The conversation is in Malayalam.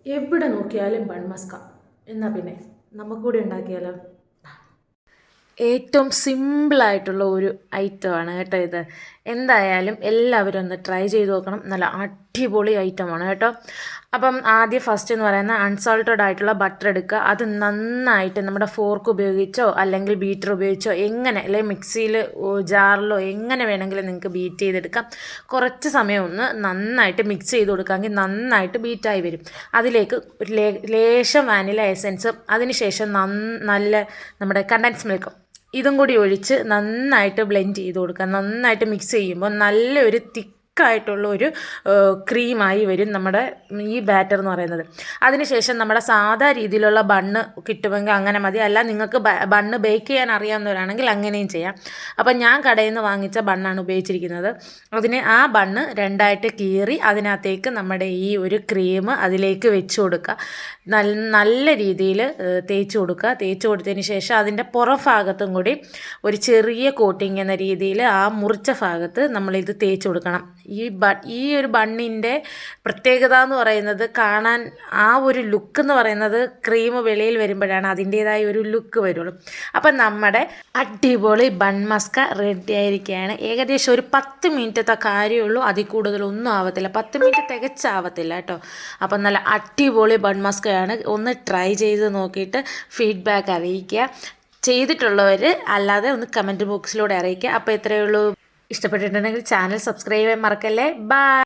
എവിടെ നോക്കിയാലും ബൺമസ്ക. എന്നാൽ പിന്നെ നമുക്കൂടി ഉണ്ടാക്കിയാലോ? ഏറ്റവും സിമ്പിളായിട്ടുള്ള ഒരു ഐറ്റമാണ് കേട്ടോ ഇത്. എന്തായാലും എല്ലാവരും ഒന്ന് ട്രൈ ചെയ്ത് നോക്കണം. നല്ല അടിപൊളി ഐറ്റമാണ് കേട്ടോ. അപ്പം ആദ്യം ഫസ്റ്റ് എന്ന് പറയുന്ന അൺസാൾട്ടഡ് ആയിട്ടുള്ള ബട്ടർ എടുക്കുക. അത് നന്നായിട്ട് നമ്മുടെ ഫോർക്ക് ഉപയോഗിച്ചോ അല്ലെങ്കിൽ ബീറ്റർ ഉപയോഗിച്ചോ എങ്ങനെ, അല്ലെങ്കിൽ മിക്സിയിൽ ജാറിലോ എങ്ങനെ വേണമെങ്കിലും നിങ്ങൾക്ക് ബീറ്റ് ചെയ്തെടുക്കാം. കുറച്ച് സമയം ഒന്ന് നന്നായിട്ട് മിക്സ് ചെയ്ത് കൊടുക്കാമെങ്കിൽ നന്നായിട്ട് ബീറ്റായി വരും. അതിലേക്ക് ഒരു ലേശം വാനില എസൻസും അതിനുശേഷം നല്ല നമ്മുടെ കണ്ടൻസ് മിൽക്കും ഇതും കൂടി ഒഴിച്ച് നന്നായിട്ട് ബ്ലെൻഡ് ചെയ്ത് കൊടുക്കുക. നന്നായിട്ട് മിക്സ് ചെയ്യുമ്പോൾ നല്ലൊരു തിക്കായിട്ടുള്ള ഒരു ക്രീമായി വരും നമ്മുടെ ഈ ബാറ്റർ എന്ന് പറയുന്നത്. അതിനുശേഷം നമ്മുടെ സാധാ രീതിയിലുള്ള ബണ്ണ് കിട്ടുമെങ്കിൽ അങ്ങനെ മതി. അല്ല നിങ്ങൾക്ക് ബണ്ണ് ബേക്ക് ചെയ്യാൻ അറിയാവുന്നവരാണെങ്കിൽ അങ്ങനെയും ചെയ്യാം. അപ്പം ഞാൻ കടയിൽ നിന്ന് വാങ്ങിച്ച ബണ്ണാണ് ഉപയോഗിച്ചിരിക്കുന്നത്. അതിന് ആ ബണ്ണ് രണ്ടായിട്ട് കീറി അതിനകത്തേക്ക് നമ്മുടെ ഈ ഒരു ക്രീം അതിലേക്ക് വെച്ച് കൊടുക്കുക. നല്ല രീതിയിൽ തേച്ച് കൊടുക്കുക. തേച്ച് കൊടുത്തതിന് ശേഷം അതിൻ്റെ പുറഭാഗത്തും കൂടി ഒരു ചെറിയ കോട്ടിങ് എന്ന രീതിയിൽ ആ മുറിച്ച ഭാഗത്ത് നമ്മളിത് തേച്ച് കൊടുക്കണം. ഈ ഒരു ബണ്ണിൻ്റെ പ്രത്യേകത എന്ന് പറയുന്നത്, കാണാൻ ആ ഒരു ലുക്ക് എന്ന് പറയുന്നത് ക്രീം വെളിയിൽ വരുമ്പോഴാണ് അതിൻ്റേതായ ഒരു ലുക്ക് വരുള്ളൂ. അപ്പം നമ്മുടെ അടിപൊളി ബൺ മസ്ക റെഡി ആയിരിക്കുകയാണ്. ഏകദേശം ഒരു 10 മിനിറ്റത്തെ കാര്യമുള്ളൂ, അതിൽ കൂടുതലൊന്നും ആവത്തില്ല. 10 മിനിറ്റ് തികച്ചാവത്തില്ല കേട്ടോ. അപ്പം നല്ല അടിപൊളി ബൺ മസ്കയാണ്. ഒന്ന് ട്രൈ ചെയ്ത് നോക്കിയിട്ട് ഫീഡ്ബാക്ക് അറിയിക്കുക. ചെയ്തിട്ടുള്ളവർ അല്ലാതെ ഒന്ന് കമൻറ്റ് ബോക്സിലൂടെ അറിയിക്കുക. അപ്പോൾ ഇത്രയേ ഉള്ളൂ. ഇഷ്ടപ്പെട്ടിട്ടുണ്ടെങ്കിൽ ചാനൽ സബ്സ്ക്രൈബ് ചെയ്യാൻ മറക്കല്ലേ. ബൈ.